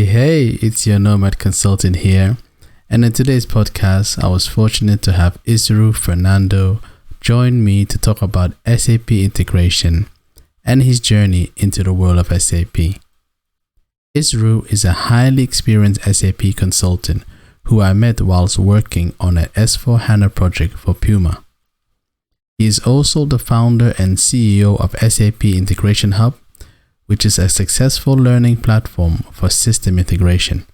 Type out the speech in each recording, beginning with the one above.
Hey, it's your Nomad Consultant here. And in today's podcast, I was fortunate to have Isru Fernando join me to talk about SAP integration and his journey into the world of SAP. Isru is a highly experienced SAP consultant who I met whilst working on an S4HANA project for Puma. He is also the founder and CEO of SAP Integration Hub, which is a successful learning platform for system integration.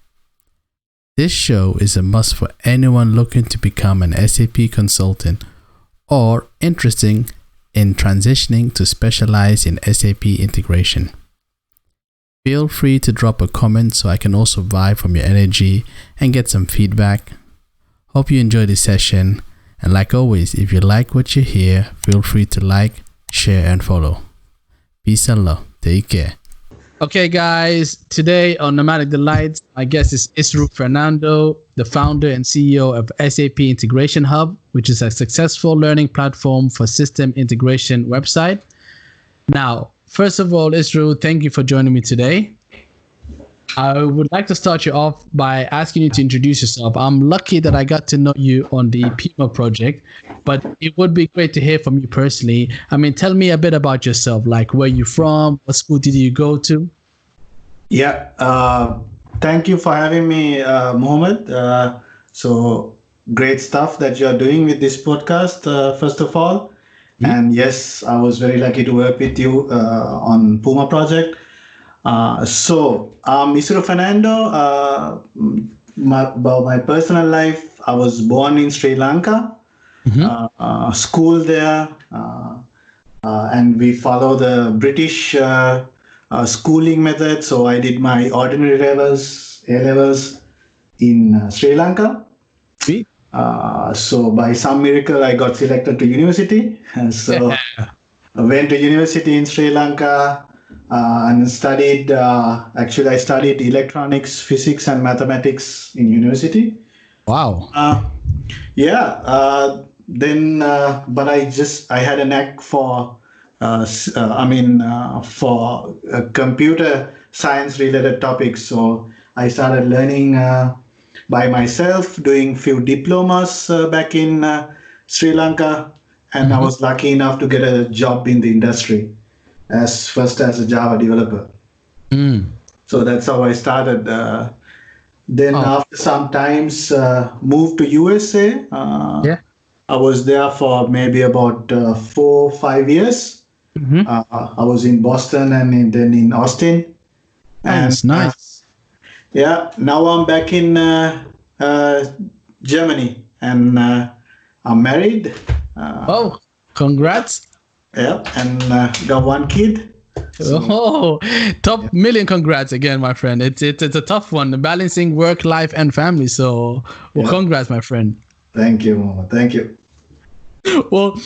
This show is a must for anyone looking to become an SAP consultant or interested in transitioning to specialize in SAP integration. Feel free to drop a comment so I can also vibe from your energy and get some feedback. Hope you enjoy this session, and like always, if you like what you hear, feel free to like, share and follow. Peace and love. Take care. Okay, guys, today on Nomadic Delights, my guest is Isru Fernando, the founder and CEO of SAP Integration Hub, which is a successful learning platform for system integration website. Now, first of all, Isru, thank you for joining me today. I would like to start you off by asking you to introduce yourself. I'm lucky that I got to know you on the Puma project, but it would be great to hear from you personally. I mean, tell me a bit about yourself, like where you're from, what school did you go to? Yeah, thank you for having me, Mohammed. So great stuff that you're doing with this podcast, first of all. Mm-hmm. And yes, I was very lucky to work with you on Puma project. So I'm Isru Fernando. About my personal life, I was born in Sri Lanka, school there, and we follow the British schooling method. So I did my ordinary levels, A-levels in Sri Lanka. So by some miracle, I got selected to university. And so I went to university in Sri Lanka. And studied, I studied electronics, physics, and mathematics in university. Wow. But I had a knack for, for computer science related topics. So I started learning by myself, doing few diplomas back in Sri Lanka. And I was lucky enough to get a job in the industry. First as a Java developer. So that's how I started. After some times, moved to USA. I was there for maybe about 4-5 years. I was in Boston and then in Austin. That's nice. Now I'm back in Germany and I'm married. Congrats. Yeah, and got one kid. So. Top million congrats again, my friend. It's a tough one, balancing work, life, and family. So, congrats, my friend. Thank you, Mama. Thank you. Well,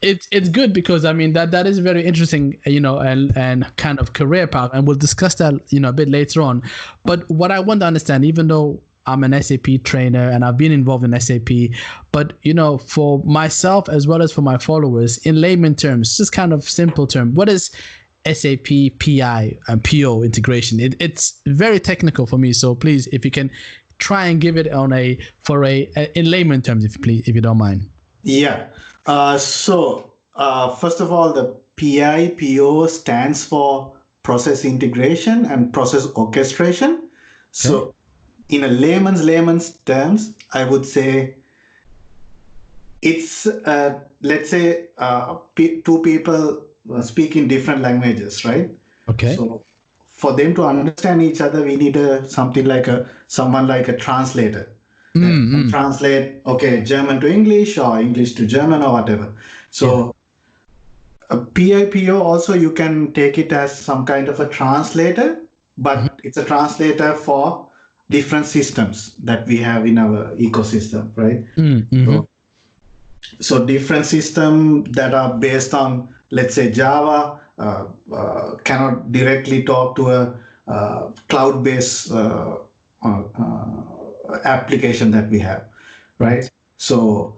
it's good because I mean that is very interesting, and kind of career path, and we'll discuss that a bit later on. But what I want to understand, even though I'm an SAP trainer and I've been involved in SAP, but for myself as well as for my followers, in layman terms, just kind of simple term, what is SAP PI and PO integration? It's very technical for me, so please, if you can try and give it in layman terms, if you don't mind. Yeah. So first of all, the PO stands for process integration and process orchestration. Okay. So in a layman's terms, I would say it's, let's say, two people speak in different languages, right? Okay. So for them to understand each other, we need someone like a translator. Translate, German to English or English to German or whatever. So a PO also, you can take it as some kind of a translator, but it's a translator for different systems that we have in our ecosystem, right? So different systems that are based on, let's say, Java cannot directly talk to cloud-based application that we have, right? So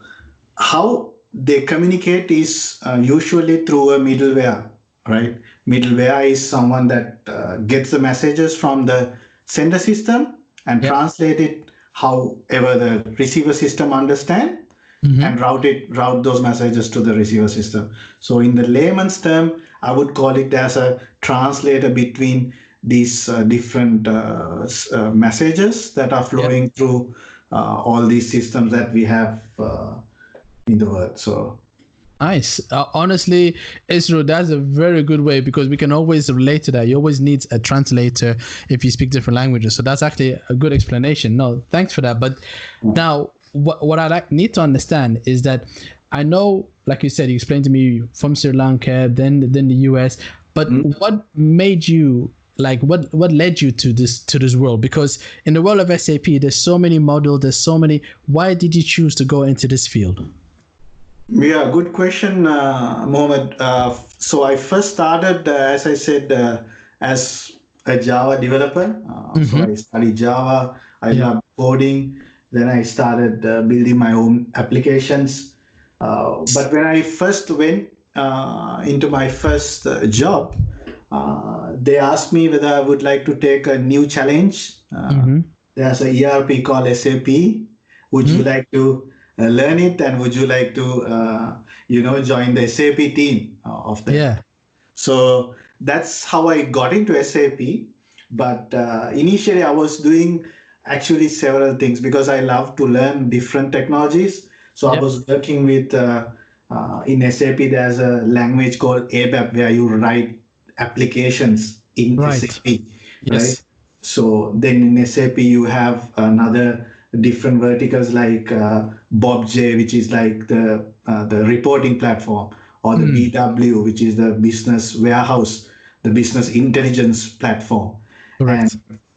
how they communicate is usually through a middleware, right? Middleware is someone that gets the messages from the sender system and translate it however the receiver system understand, and route those messages to the receiver system. So in the layman's term, I would call it as a translator between these different messages that are flowing through all these systems that we have in the world. So nice. Honestly, Isru, that's a very good way, because we can always relate to that. You always need a translator if you speak different languages. So that's actually a good explanation. No, thanks for that. But now, what I need to understand is that I know, like you said, you explained to me from Sri Lanka, then the US. But what made you, like, what led you to this world? Because in the world of SAP, there's so many modules, there's so many. Why did you choose to go into this field? Yeah, good question, Mohammed. So I first started, as I said, as a Java developer. So I studied Java. I love coding. Then I started building my own applications. But when I first went into my first job, they asked me whether I would like to take a new challenge. There's a ERP called SAP. Would you like to learn it, and would you like to join the SAP team of that? Yeah. So that's how I got into SAP. But initially I was doing actually several things because I love to learn different technologies. So I was working with in SAP there's a language called ABAP where you write applications in SAP. Right? So then in SAP you have another different verticals like BobJ, which is like the reporting platform, or the BW, which is the business warehouse, the business intelligence platform. Correct.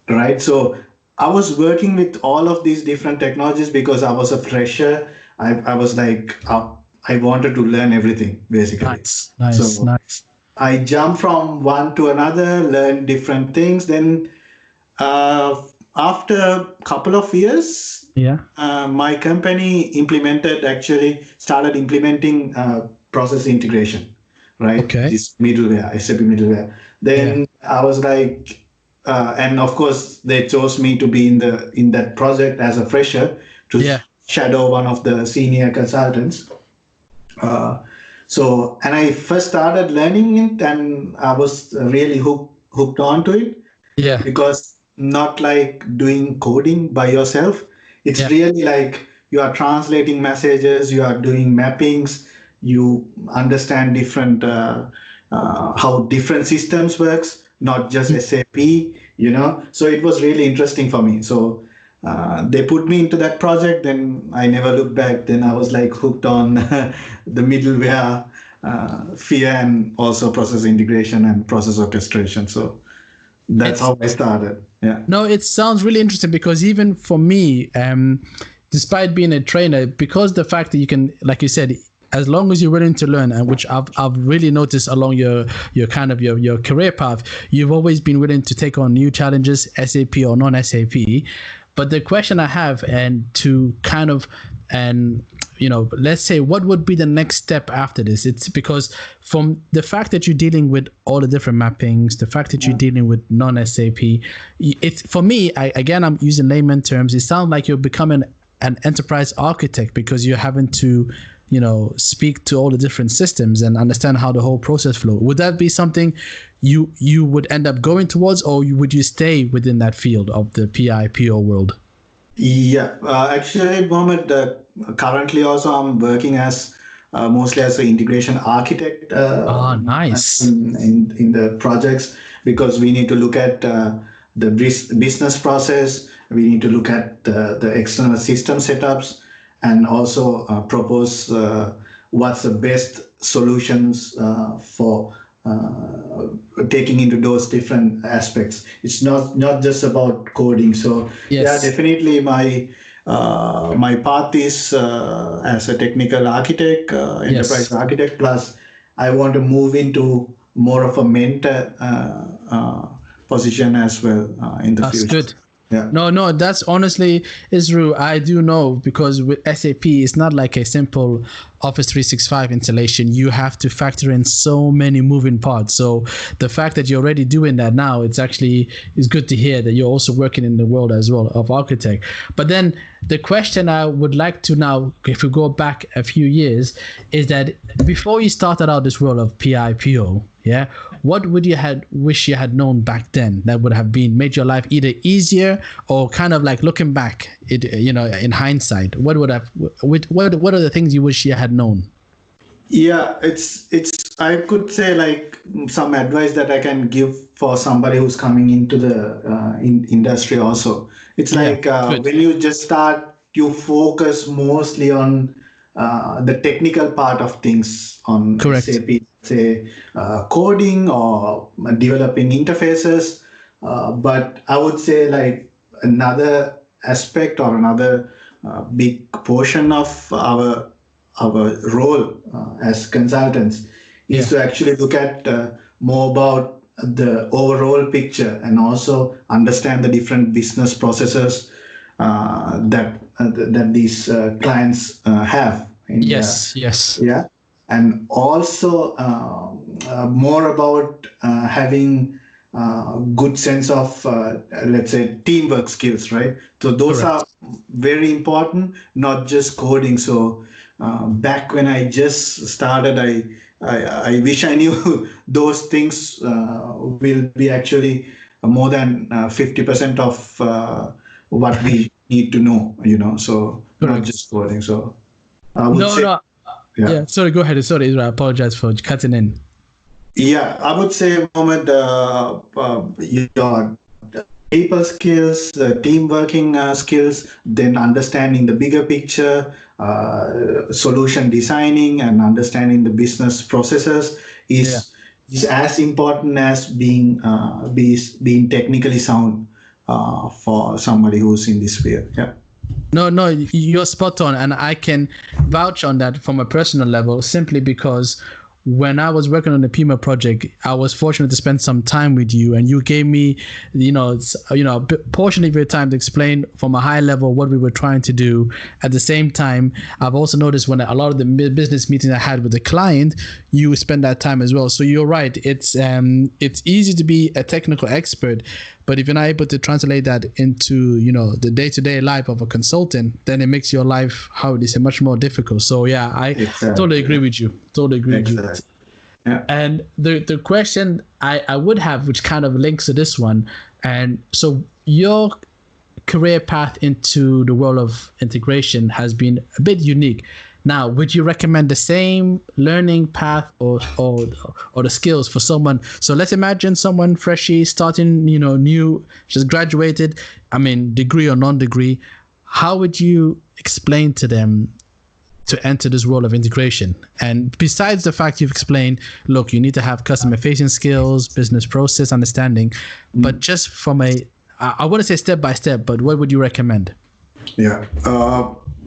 Right. So I was working with all of these different technologies because I was a fresher. I was like, I wanted to learn everything basically. Nice. I jumped from one to another, learned different things. Then after a couple of years, my company started implementing process integration, right? Okay. This middleware, SAP middleware. Then I was like, and of course they chose me to be in that project as a fresher to shadow one of the senior consultants. So I first started learning it, and I was really hooked onto it. Yeah. Because not like doing coding by yourself. It's really like you are translating messages, you are doing mappings, you understand different how different systems works, not just SAP, So it was really interesting for me. So they put me into that project, then I never looked back. Then I was like hooked on the middleware, FIA, and also process integration and process orchestration. So that's how I started. Yeah. No, it sounds really interesting because even for me, despite being a trainer, because the fact that you can, like you said, as long as you're willing to learn, and which I've really noticed along your kind of your career path, you've always been willing to take on new challenges, SAP or non-SAP. But the question I have, and to kind of, let's say, what would be the next step after this? It's because from the fact that you're dealing with all the different mappings, the fact that you're dealing with non-SAP, it's, for me, I'm using layman terms, it sounds like you're becoming an enterprise architect because you're having to, speak to all the different systems and understand how the whole process flows. Would that be something you would end up going towards, or would you stay within that field of the PO world? Yeah, actually, Mohammed, currently also I'm working as mostly as an integration architect. Nice. In the projects, because we need to look at the business process, we need to look at the external system setups, and also propose what's the best solutions for taking into those different aspects. It's not just about coding. So definitely my path is as a technical architect, enterprise architect. Plus, I want to move into more of a mentor position as well in the That's future. good. Yeah. No, that's honestly, Isru, I do know, because with SAP, it's not like a simple Office 365 installation. You have to factor in so many moving parts. So the fact that you're already doing that now, it's good to hear that you're also working in the world as well of architect. But then the question I would like to now, if we go back a few years, is that before you started out this world of PIPO, yeah, what would you wish you had known back then that would have made your life either easier or kind of like looking back, in hindsight, what are the things you wish you had known? Yeah, it's I could say like some advice that I can give for somebody who's coming into the industry also. It's like when you just start, you focus mostly on the technical part of things on Correct. SAP, say coding or developing interfaces. But I would say like another aspect or another big portion of our role as consultants is to actually look at more about the overall picture and also understand the different business processes that these clients have. Yes. Yeah, and also more about having good sense of let's say teamwork skills, right? So those Correct. are very important, not just coding. So back when I just started, I wish I knew those things will be actually more than 50% of what we need to know, so Correct. not just coding. So I would say, yeah, sorry, go ahead. Sorry, Israel, I apologize for cutting in. Yeah, I would say, Mohammed, your people skills, team working skills, then understanding the bigger picture, solution designing, and understanding the business processes is as important as being technically sound for somebody who's in this field. Yeah. No, you're spot on, and I can vouch on that from a personal level, simply because when I was working on the Pima project, I was fortunate to spend some time with you, and you gave me, a portion of your time to explain from a high level what we were trying to do. At the same time, I've also noticed when a lot of the business meetings I had with the client, you spend that time as well. So you're right. It's easy to be a technical expert, but if you're not able to translate that into, the day-to-day life of a consultant, then it makes your life, much more difficult. So yeah, I totally agree with you. Totally agree with you. Yeah. And the question I would have, which kind of links to this one, and so your career path into the world of integration has been a bit unique. Now, would you recommend the same learning path or the skills for someone? So let's imagine someone freshly starting, new, just graduated, degree or non-degree. How would you explain to them to enter this world of integration? And besides the fact you've explained, look, you need to have customer facing skills, business process understanding, but just from I wouldn't say step by step, but what would you recommend? Yeah.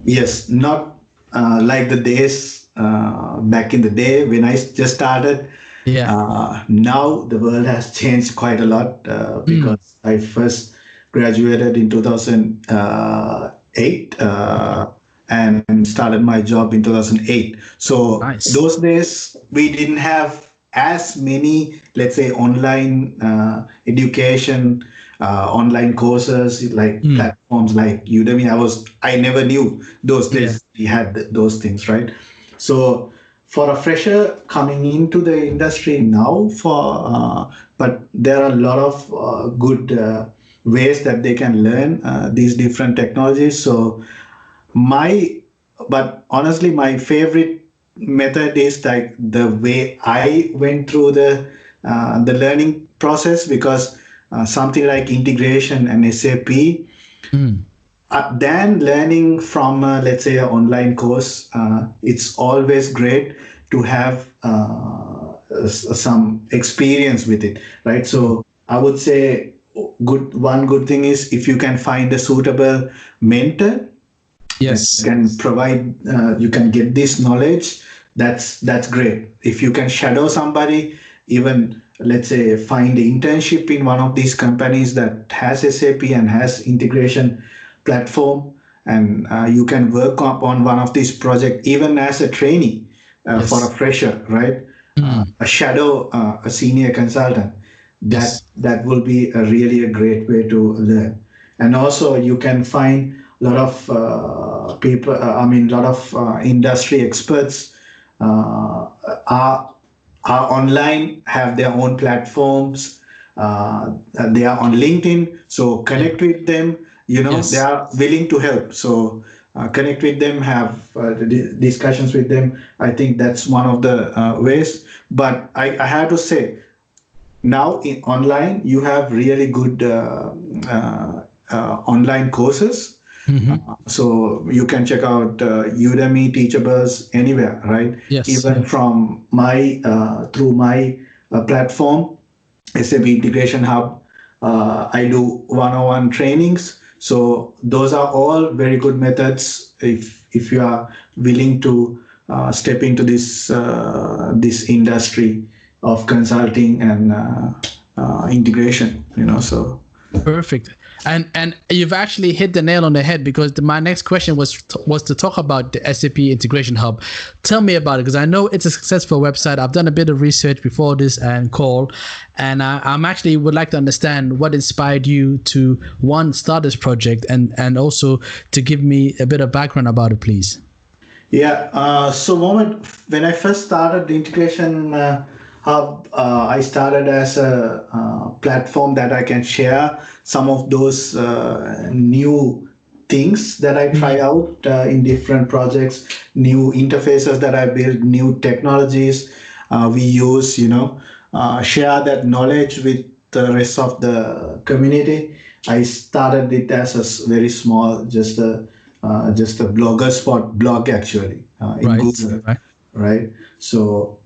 Yes, not like the days back in the day when I just started. Yeah. Now the world has changed quite a lot because I first graduated in 2008 and started my job in 2008. So Nice. Those days we didn't have as many, let's say, online education, online courses like platforms like Udemy. I never knew those days we had those things, right? So for a fresher coming into the industry now, but there are a lot of good ways that they can learn these different technologies. So but honestly, my favorite method is like the way I went through the learning process, because something like integration and SAP, then learning from let's say an online course, it's always great to have some experience with it, right? So I would say one good thing is if you can find a suitable mentor. Yes. Can provide, you can get this knowledge. That's great. If you can shadow somebody, even let's say, find an internship in one of these companies that has SAP and has integration platform, and you can work on one of these projects even as a trainee for a fresher, right? A shadow, a senior consultant. That will be really a great way to learn. And also you can find a lot of people, lot of industry experts are online, have their own platforms. They are on LinkedIn, so connect with them. They are willing to help. So connect with them, have discussions with them. I think that's one of the ways. But I have to say, now in online, you have really good online courses. So you can check out Udemy, Teachables, anywhere, right? Even from through my platform, SAP Integration Hub, I do one-on-one trainings. So those are all very good methods if you are willing to step into this industry of consulting and integration. So. Perfect. And you've actually hit the nail on the head, because my next question was to talk about the SAP Integration Hub. Tell me about it, because I know it's a successful website. I've done a bit of research before this and call, and I'm actually would like to understand what inspired you to, one, start this project, and also to give me a bit of background about it, please. Yeah. So when I first started the Integration Hub, I started as a platform that I can share some of those new things that I try out in different projects, new interfaces that I build, new technologies we use, share that knowledge with the rest of the community. I started it as a very small, just a Bloggerspot blog, actually, in Google, right? So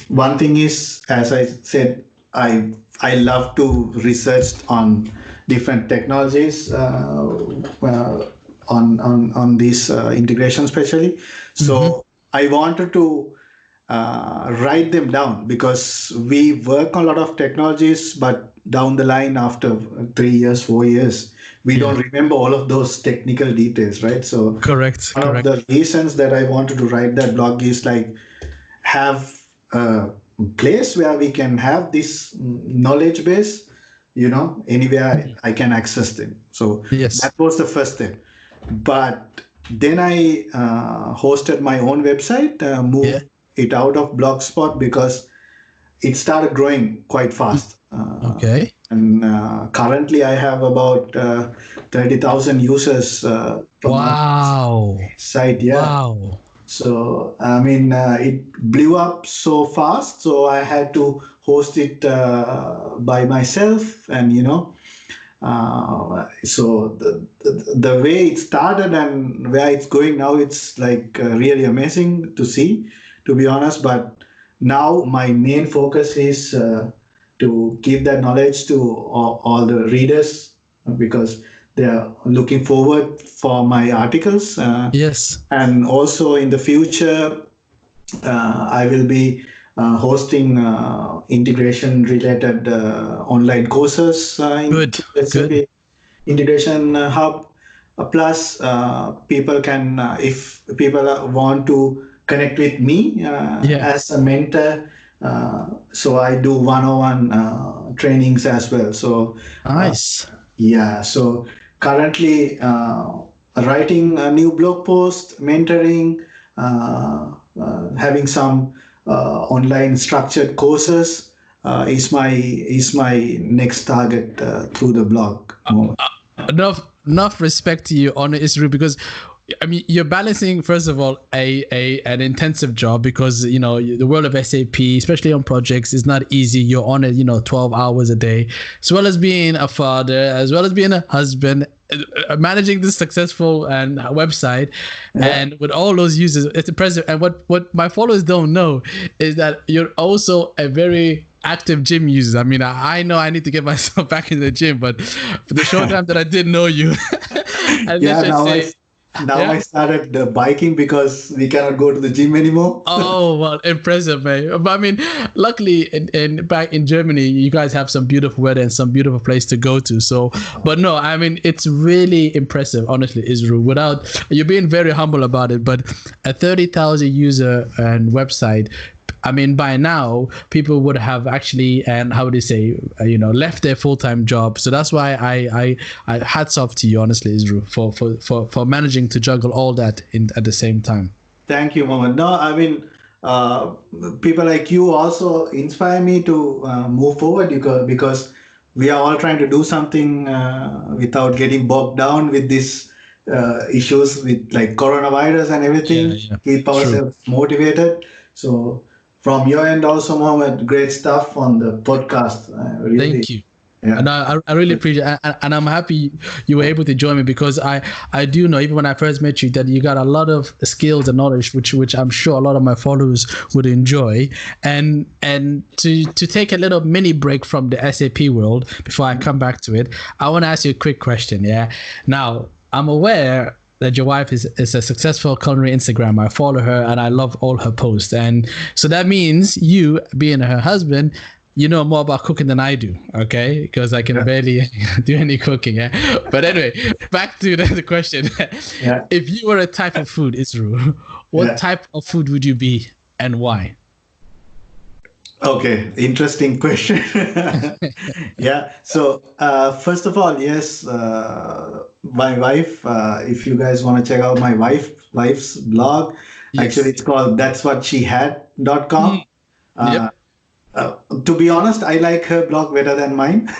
one thing is, as I said, I love to research on different technologies on this integration, especially. So I wanted to write them down, because we work on a lot of technologies, but down the line, after 3 years, 4 years, we don't remember all of those technical details, right? So correct. Of the reasons that I wanted to write that blog is like, have a place where we can have this knowledge base, anywhere I can access them. So that was the first step. But then I hosted my own website, moved it out of Blogspot, because it started growing quite fast. And currently I have about 30,000 users. Wow. Site, Wow. So, it blew up so fast, so I had to host it by myself, and, so the way it started and where it's going now, it's like really amazing to see, to be honest. But now my main focus is to give that knowledge to all the readers, because they are looking forward for my articles. And also in the future, I will be hosting integration-related online courses in SAP Integration Hub. Plus, people can, if people want to connect with me as a mentor, so I do one-on-one trainings as well. So nice. So currently writing a new blog post, mentoring, having some online structured courses is my next target through the blog. Enough respect to you, Honor Isru, because you're balancing, first of all, an intensive job, because the world of SAP, especially on projects, is not easy. You're on it 12 hours a day, as well as being a father, as well as being a husband, managing this successful and website, and with all those users. It's impressive. And what my followers don't know is that you're also a very active gym user. I know I need to get myself back in the gym, but for the short time that I did know you, Now Yeah. I started biking because we cannot go to the gym anymore. Oh well, impressive, man. But I mean, luckily, in back in Germany, you guys have some beautiful weather and some beautiful place to go to. So, but no, I mean, it's really impressive, honestly, Israel. Without you're being very humble about it, but a 30,000 user and website. I mean, by now, people would have actually, and how would you say, left their full-time job. So that's why I hats off to you, honestly, Israel, for managing to juggle all that at the same time. Thank you, Mohammed. No, I mean, people like you also inspire me to move forward because we are all trying to do something without getting bogged down with these issues with like coronavirus and everything. Yeah, Keep true. ourselves motivated. So, from your end also, Mohammed, great stuff on the podcast. Really, Thank you. yeah. And I really appreciate it. And I'm happy you were able to join me because I do know, even when I first met you, that you got a lot of skills and knowledge which I'm sure a lot of my followers would enjoy. And to take a little mini break from the SAP world before I come back to it, I want to ask you a quick question. Yeah. Now, I'm aware that your wife is a successful culinary Instagrammer. I follow her and I love all her posts. And so that means you, being her husband, you know more about cooking than I do, okay? Because I can barely do any cooking. Yeah? But anyway, back to the question. Yeah. If you were a type of food, Israel, what type of food would you be and why? Okay, interesting question. Yeah. So first of all, yes, my wife. If you guys want to check out my wife's blog, Yes. actually it's called that'swhatshehad.com. Yep. To be honest, I like her blog better than mine.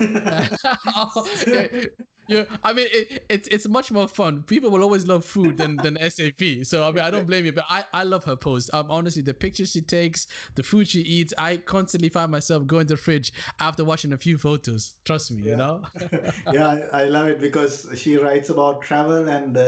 Yeah, I mean, it's much more fun. People will always love food than SAP. So I mean, I don't blame you, but I love her posts. Honestly, the pictures she takes, the food she eats, I constantly find myself going to the fridge after watching a few photos. Trust me, you know. Yeah, I love it because she writes about travel and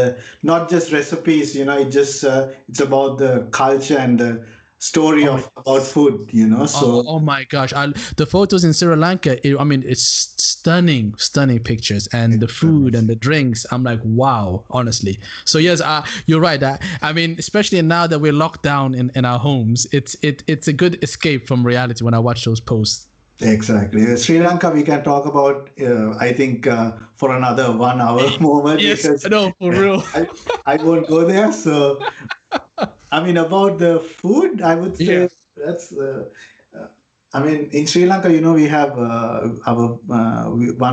not just recipes. It's about the culture and the story about food. So Oh my gosh, the photos in Sri Lanka, it's stunning pictures, and the food and the drinks, I'm like, wow, honestly. So yes, you're right. I mean, especially now that we're locked down in our homes, it's a good escape from reality when I watch those posts. Exactly. Sri Lanka, we can talk about, I think, for another 1 hour moment. Yes, because no, for real. I won't go there. So, I mean, about the food, I would say that's. In Sri Lanka, we have one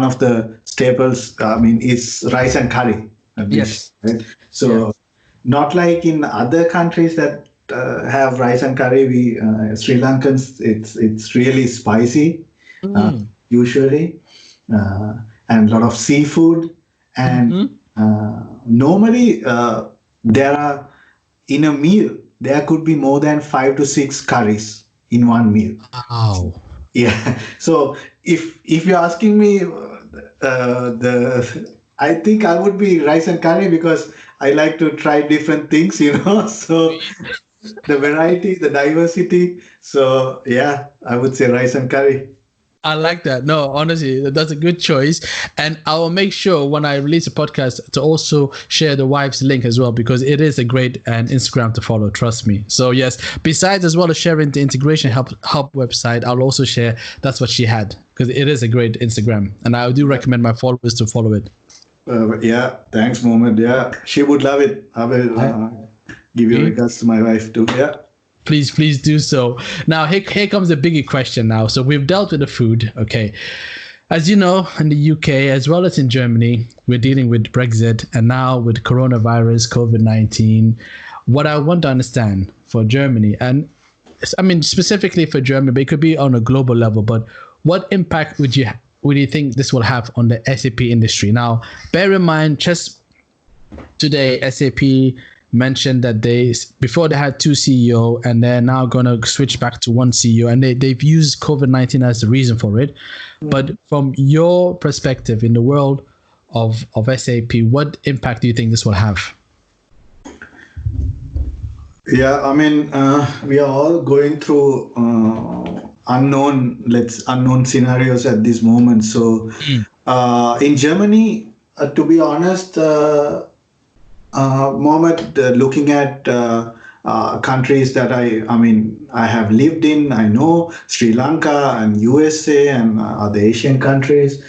of the staples. Is rice and curry. Yes. Right? So, not like in other countries that have rice and curry. We Sri Lankans, it's really spicy, usually, and a lot of seafood. And normally, there are. In a meal, there could be more than 5 to 6 curries in one meal. Wow. Yeah. So if you're asking me, I think I would be rice and curry because I like to try different things. So the variety, the diversity. So yeah, I would say rice and curry. I like that. No, honestly, that's a good choice. And I will make sure when I release a podcast to also share the wife's link as well, because it is a great Instagram to follow. Trust me. So yes, besides as well as sharing the Integration Hub website, I'll also share That's What She Had, because it is a great Instagram. And I do recommend my followers to follow it. Yeah. Thanks, Mohammed. Yeah. She would love it. I will give your regards to my wife too. Yeah. Please do so. Now, here comes the biggie question now. So we've dealt with the food, okay. As you know, in the UK, as well as in Germany, we're dealing with Brexit and now with coronavirus, COVID-19. What I want to understand for Germany, and I mean, specifically for Germany, but it could be on a global level, but what impact would you think this will have on the SAP industry? Now, bear in mind, just today, SAP mentioned that before they had 2 CEO and they're now going to switch back to 1 CEO, and they've used COVID-19 as the reason for it. But from your perspective in the world of SAP, what impact do you think this will have? Yeah, I mean, we are all going through unknown scenarios at this moment. So in Germany, to be honest, Mohammed, looking at countries that I have lived in, I know Sri Lanka and USA and other Asian countries.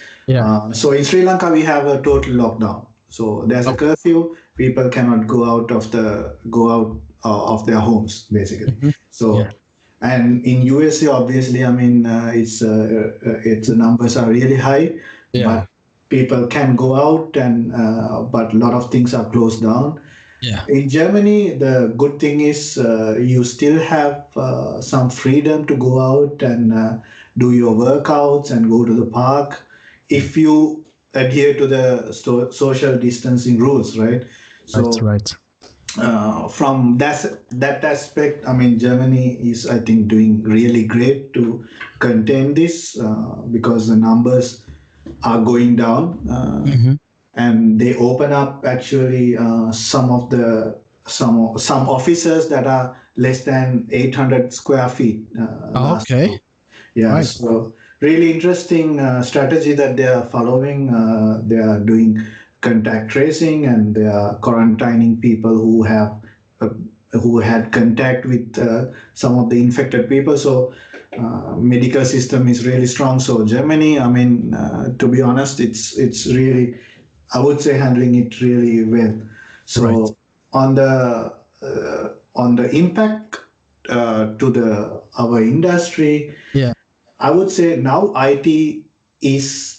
So in Sri Lanka, we have a total lockdown. So there's a curfew. People cannot go out of their homes, basically. So. And in USA, obviously, it's the numbers are really high, but people can go out, and but a lot of things are closed down. In Germany, the good thing is you still have some freedom to go out and do your workouts and go to the park if you adhere to the social distancing rules, right? So, that's right. From that aspect, Germany is, I think, doing really great to contain this because the numbers are going down, and they open up actually some offices that are less than 800 square feet. Right. So really interesting strategy that they are following. They are doing contact tracing, and they are quarantining people who had contact with some of the infected people. So medical system is really strong. So Germany, to be honest, it's really, I would say, handling it really well. So on the impact to our industry, I would say now IT is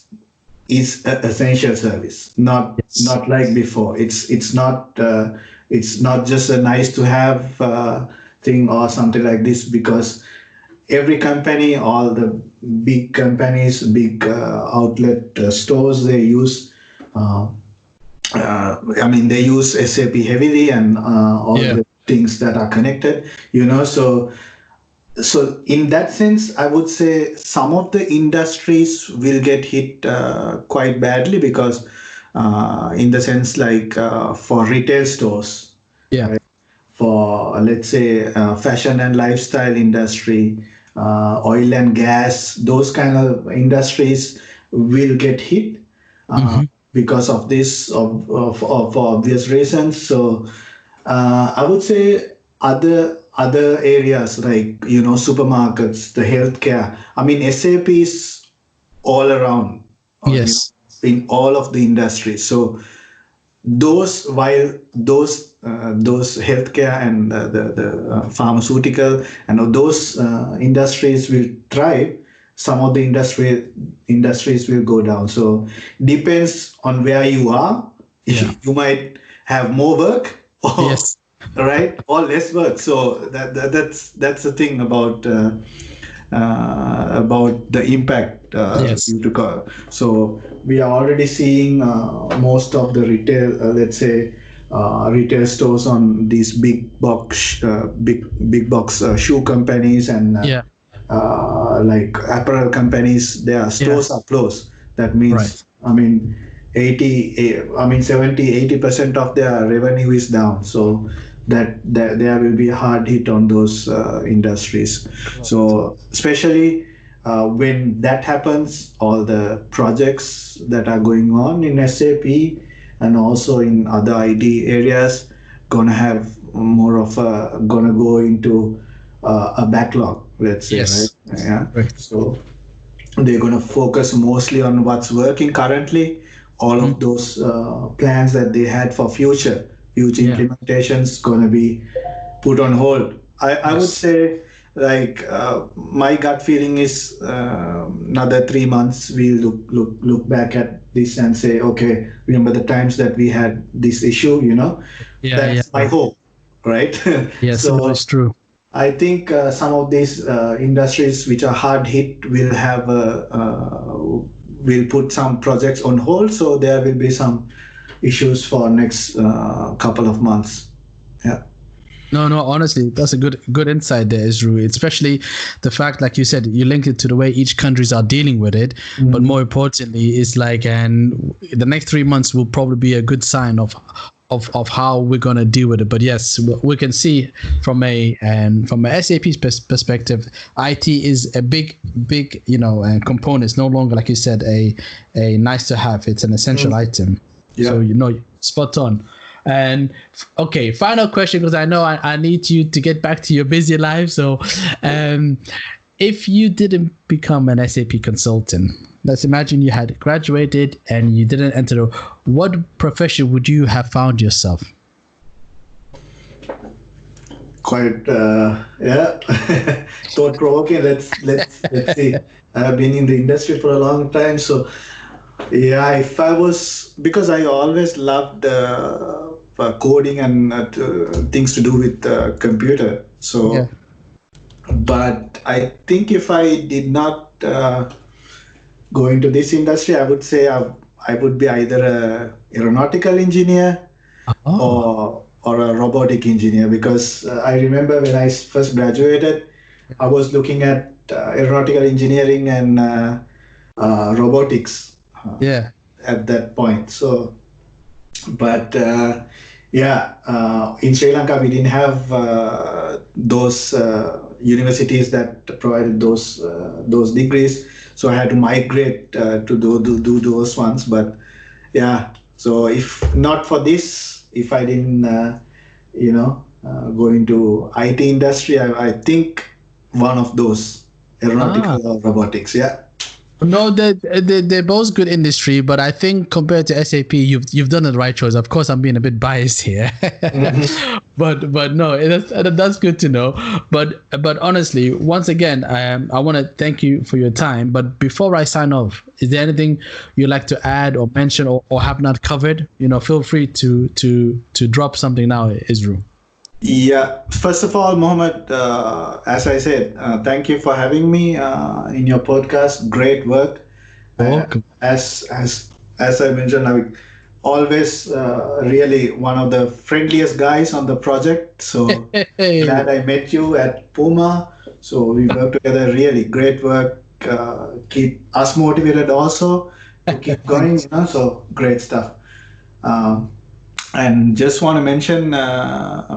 an essential service, not like before. It's not just a nice to have thing or something like this, because every company, all the big companies, big outlet stores, they use they use SAP heavily, and all the things that are connected, So in that sense, I would say some of the industries will get hit quite badly, because in the sense, like for retail stores, right? For let's say fashion and lifestyle industry, oil and gas, those kind of industries will get hit because of this, for obvious reasons. So I would say other areas like, supermarkets, the healthcare. SAP is all around. In all of the industries. So those healthcare and the pharmaceutical and those industries will thrive, some of the industries will go down. So depends on where you are. You might have more work, or right, or less work. So that's the thing about the impact due to. So we are already seeing most of the retail, let's say retail stores on these big box shoe companies and like apparel companies. Their stores are closed. That means 70-80% of their revenue is down. So that there will be a hard hit on those industries. So especially when that happens, all the projects that are going on in SAP and also in other IT areas gonna go into a backlog, let's say, right? So they're gonna focus mostly on what's working currently. All of those plans that they had for future implementations gonna be put on hold. I would say, like my gut feeling is another 3 months we'll look back at this and say, okay, remember the times that we had this issue, that's my hope, right? So that's true. I think some of these industries which are hard hit will have will put some projects on hold, so there will be some issues for next couple of months. No, honestly, that's a good insight there, Isru. Especially the fact, like you said, you link it to the way each countries are dealing with it. But more importantly, it's like, and the next 3 months will probably be a good sign of how we're going to deal with it. But yes, we can see from a SAP's perspective, IT is a big component. It's no longer, like you said, a nice to have. It's an essential item. So spot on. And okay, final question, because I know I need you to get back to your busy life. So, if you didn't become an SAP consultant, let's imagine you had graduated and you didn't enter, what profession would you have found yourself? Quite thought provoking. Let's see. I've been in the industry for a long time, so yeah, if I was, because I always loved coding and things to do with computer, so yeah. But I think if I did not go into this industry, I would say I would be either a aeronautical engineer or a robotic engineer, because I remember when I first graduated, I was looking at aeronautical engineering and robotics at that point. So, but in Sri Lanka, we didn't have those universities that provided those degrees. So I had to migrate to do those ones. But yeah, so if not for this, if I didn't, go into IT industry, I think one of those, aeronautical or robotics. Yeah. No, they're both good industry, but I think compared to SAP, you've done the right choice. Of course, I'm being a bit biased here, mm-hmm. but no, that's good to know. But honestly, once again, I want to thank you for your time. But before I sign off, is there anything you'd like to add or mention or have not covered? Feel free to drop something now, Isru. Yeah, first of all, Mohammed, as I said, thank you for having me in your podcast. Great work. Welcome. As I mentioned, I'm always really one of the friendliest guys on the project. So glad I met you at Puma. So we work together. Really great work. Keep us motivated also to keep going. So great stuff. And just want to mention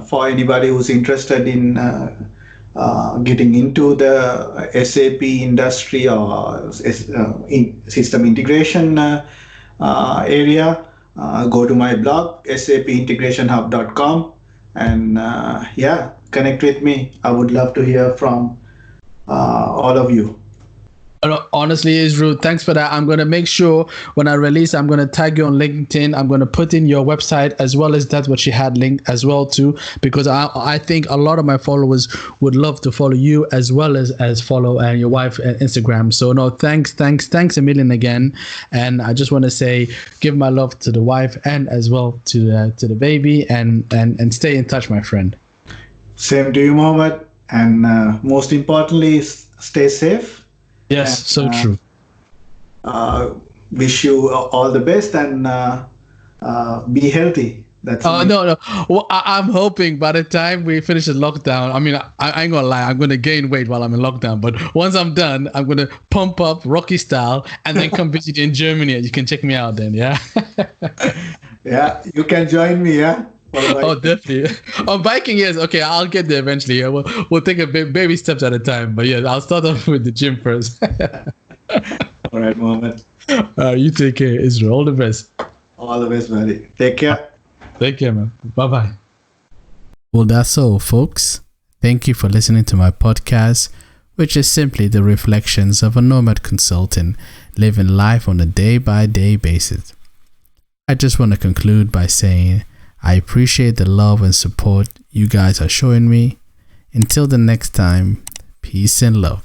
for anybody who's interested in getting into the SAP industry or in system integration area, go to my blog, sapintegrationhub.com, and connect with me. I would love to hear from all of you. Honestly, Isru, thanks for that. I'm going to make sure when I release, I'm going to tag you on LinkedIn. I'm going to put in your website as well as that what she had linked as well too, because I think a lot of my followers would love to follow you as well as follow and your wife and Instagram. So no, thanks a million again. And I just want to say, give my love to the wife and as well to the baby, and stay in touch, my friend. Same to you, Mohammed. And most importantly, stay safe. Yes, so true. Wish you all the best and be healthy. That's no. Well, I'm hoping by the time we finish the lockdown, I mean, I ain't gonna lie, I'm gonna gain weight while I'm in lockdown. But once I'm done, I'm gonna pump up Rocky style and then come visit you in Germany. You can check me out then, yeah. Yeah, you can join me, yeah. Oh, definitely. On biking, yes. Okay, I'll get there eventually. Yeah, we'll take a baby steps at a time. But yeah, I'll start off with the gym first. All right, Mohammed. You take care, Israel. All the best. All the best, buddy. Take care. Take care, man. Bye-bye. Well, that's all, folks. Thank you for listening to my podcast, which is simply the reflections of a nomad consultant living life on a day-by-day basis. I just want to conclude by saying I appreciate the love and support you guys are showing me. Until the next time, peace and love.